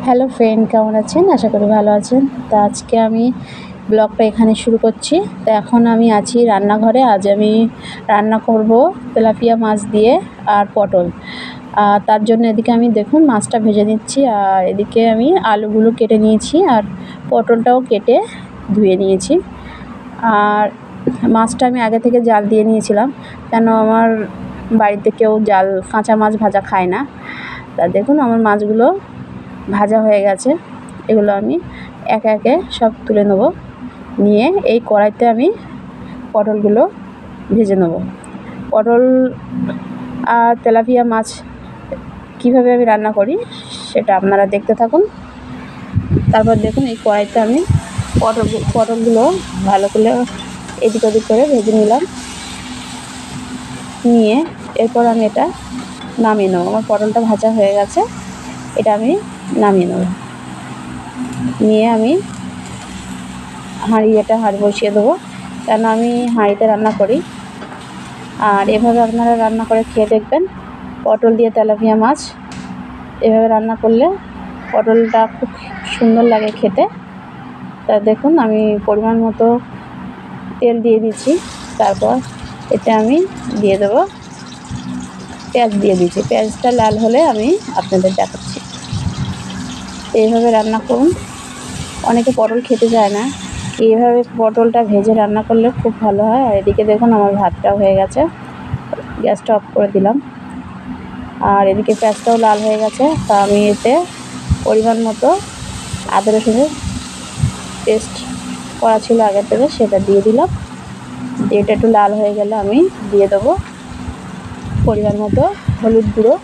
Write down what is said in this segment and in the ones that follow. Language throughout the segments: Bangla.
হ্যালো ফ্রেন্ড, কেমন আছেন? আশা করি ভালো আছেন। তো আজকে আমি ব্লগটা এখানে শুরু করছি। তো এখন আমি আছি রান্নাঘরে। আজ আমি রান্না করব তেলাপিয়া মাছ দিয়ে আর পটল। তার জন্য এদিকে আমি দেখুন মাছটা ভেজে নিচ্ছি, আর এদিকে আমি আলুগুলো কেটে নিয়েছি আর পটলটাও কেটে ধুয়ে নিয়েছি। আর মাছটা আমি আগে থেকে জাল দিয়ে নিয়েছিলাম, কেন আমার বাড়িতে কেউ কাঁচা মাছ ভাজা খায় না। তা দেখুন আমার মাছগুলো ভাজা হয়ে গেছে। এগুলো আমি একে একে সব তুলে নেব। নিয়ে এই কড়াইতে আমি পটলগুলো ভেজে নেব। পটল আর তেলাপিয়া মাছ কীভাবে আমি রান্না করি সেটা আপনারা দেখতে থাকুন। তারপর দেখুন এই কড়াইতে আমি পটলগুলো ভালো করে এদিক ওদিক করে ভেজে নিলাম। নিয়ে এরপর আমি এটা নামিয়ে নেব। আমার পটলটা ভাজা হয়ে গেছে, এটা আমি নামিয়ে নেব। নিয়ে আমি হাঁড়ি বসিয়ে দেবো, কেন আমি হাঁড়িতে রান্না করি। আর এভাবে আপনারা রান্না করে খেয়ে দেখবেন। পটল দিয়ে তেলাপিয়া মাছ এভাবে রান্না করলে পটলটা খুব সুন্দর লাগে খেতে। তা দেখুন আমি পরিমাণ মতো তেল দিয়ে দিচ্ছি। তারপর এতে আমি দিয়ে দেবো পেঁয়াজ দিয়ে দিচ্ছি। পেঁয়াজটা লাল হলে আমি আপনাদের দেখাচ্ছি। এইভাবে রান্না করুন। অনেকে পটল খেতে চায় না, এইভাবে পটলটা ভেজে রান্না করলে খুব ভালো হয়। আর এদিকে দেখুন আমার ভাতটাও হয়ে গেছে, গ্যাসটা অফ করে দিলাম। আর এদিকে পেঁয়াজটাও লাল হয়ে গেছে। তা আমি এতে পরিমাণ মতো আদা রসুনের পেস্ট করা ছিল আগের থেকে, সেটা দিয়ে দিলাম। দিয়ে এটা একটু লাল হয়ে গেলে আমি দিয়ে দেবো পরিমাণ মতো হলুদ গুঁড়ো।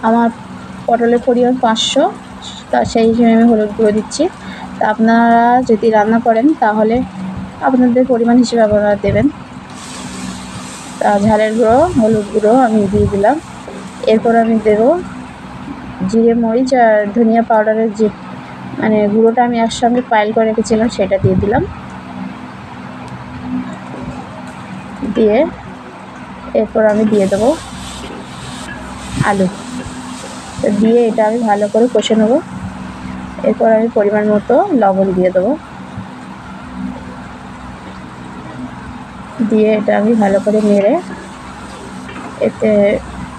আমার পটলের পরিমাণ 500, তা সেই হিসেবে আমি হলুদ গুঁড়ো দিচ্ছি। তা আপনারা যদি রান্না করেন তাহলে আপনাদের পরিমাণ হিসেবে আপনারা দেবেন। তা ঝালের গুঁড়ো, হলুদ গুঁড়ো আমি দিয়ে দিলাম। এরপর আমি দেবো জিরে, মরিচ আর ধনিয়া পাউডারের যে গুঁড়োটা আমি একসঙ্গে পাইল করে রেখেছিলাম, সেটা দিয়ে দিলাম। দিয়ে এরপর আমি দিয়ে দেবো আলু। তো দিয়ে এটা আমি ভালো করে কষে নেব। এরপর আমি পরিমাণ মতো লবণ দিয়ে দেবো। দিয়ে এটা আমি ভালো করে নেড়ে এতে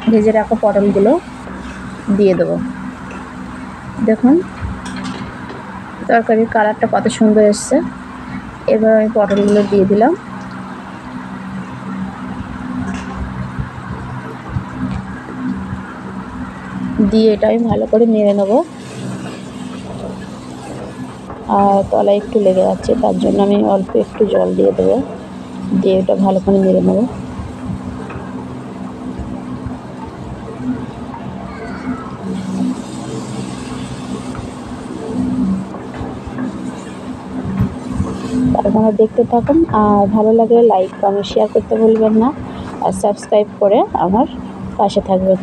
ভেজে রাখা পটলগুলো দিয়ে দেবো। দেখুন তরকারির কালারটা কত সুন্দর এসছে। এবার আমি পটলগুলো দিয়ে দিলাম। দিয়ে এটা আমি ভালো করে নেড়ে নেব। আর তলায় একটু লেগে যাচ্ছে, তার জন্য আমি অল্প একটু জল দিয়ে দেবো। দিয়ে এটা ভালো করে নেড়ে নেব। আপনারা দেখতে থাকুন, আর ভালো লাগলে লাইক, কমেন্ট, শেয়ার করতে ভুলবেন না। আর সাবস্ক্রাইব করে আমার পাশে থাকবেন।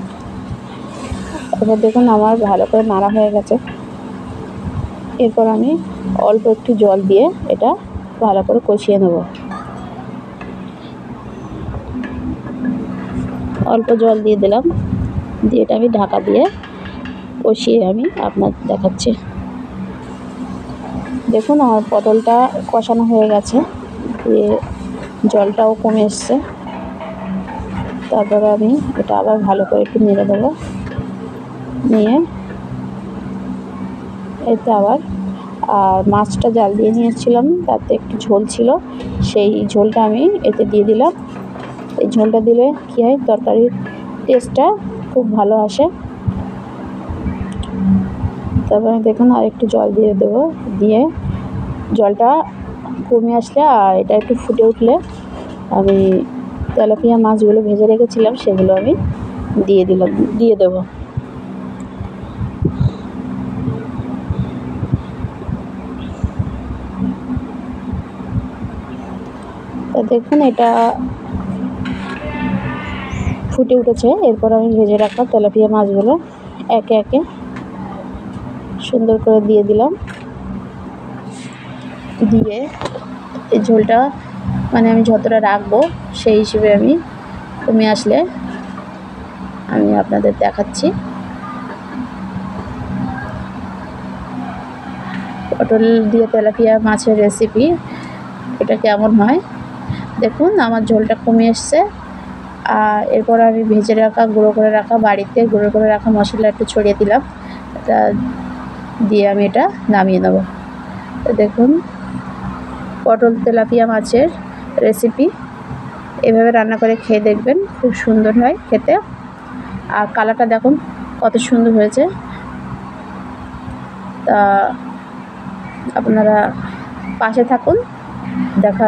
এবার দেখুন আমার ভালো করে নাড়া হয়ে গেছে। এরপর আমি অল্প একটু জল দিয়ে এটা ভালো করে কষিয়ে নেব। অল্প জল দিয়ে দিলাম। দিয়ে এটা আমি ঢাকা দিয়ে কষিয়ে আমি আপনাদের দেখাচ্ছি। দেখুন আমার পটলটা কষানো হয়ে গেছে, দিয়ে জলটাও কমে এসছে। তারপরে আমি এটা আবার ভালো করে একটু নেড়ে দেবো। নিয়ে এতে আবার মাছটা জাল দিয়ে নিয়েছিলাম, তাতে একটু ঝোল ছিল, সেই ঝোলটা আমি এতে দিয়ে দিলাম। এই ঝোলটা দিলে কী হয়, তরকারির টেস্টটা খুব ভালো আসে। তারপরে দেখুন আর একটু জল দিয়ে দেবো। দিয়ে জলটা কমে আসলে আর এটা একটু ফুটে উঠলে আমি তেলাপিয়া মাছগুলো ভেজে রেখেছিলাম সেগুলো আমি দিয়ে দেবো। তা দেখুন এটা ফুটে উঠেছে। এরপর আমি ভেজে রাখা তেলাপিয়া মাছগুলো একে একে সুন্দর করে দিয়ে দিলাম। দিয়ে এই ঝোলটা আমি যতটা রাখবো সেই হিসেবে আমি কমে আসলে আমি আপনাদের দেখাচ্ছি। পটল দিয়ে তেলাপিয়া মাছের রেসিপি, এটা কেমন হয় দেখুন। আমার ঝোলটা কমে এসছে। আর এরপর আমি ভেজে রাখা গুঁড়ো করে রাখা বাড়িতে গুঁড়ো করে রাখা মশলা একটু ছড়িয়ে দিলাম, এটা দিয়ে আমি এটা নামিয়ে নেব। তো দেখুন পটল তেলাপিয়া মাছের রেসিপি, এভাবে রান্না করে খেয়ে দেখবেন, খুব সুন্দর হয় খেতে। আর কালারটা দেখুন কত সুন্দর হয়েছে। তা আপনারা পাশে থাকুন, দেখা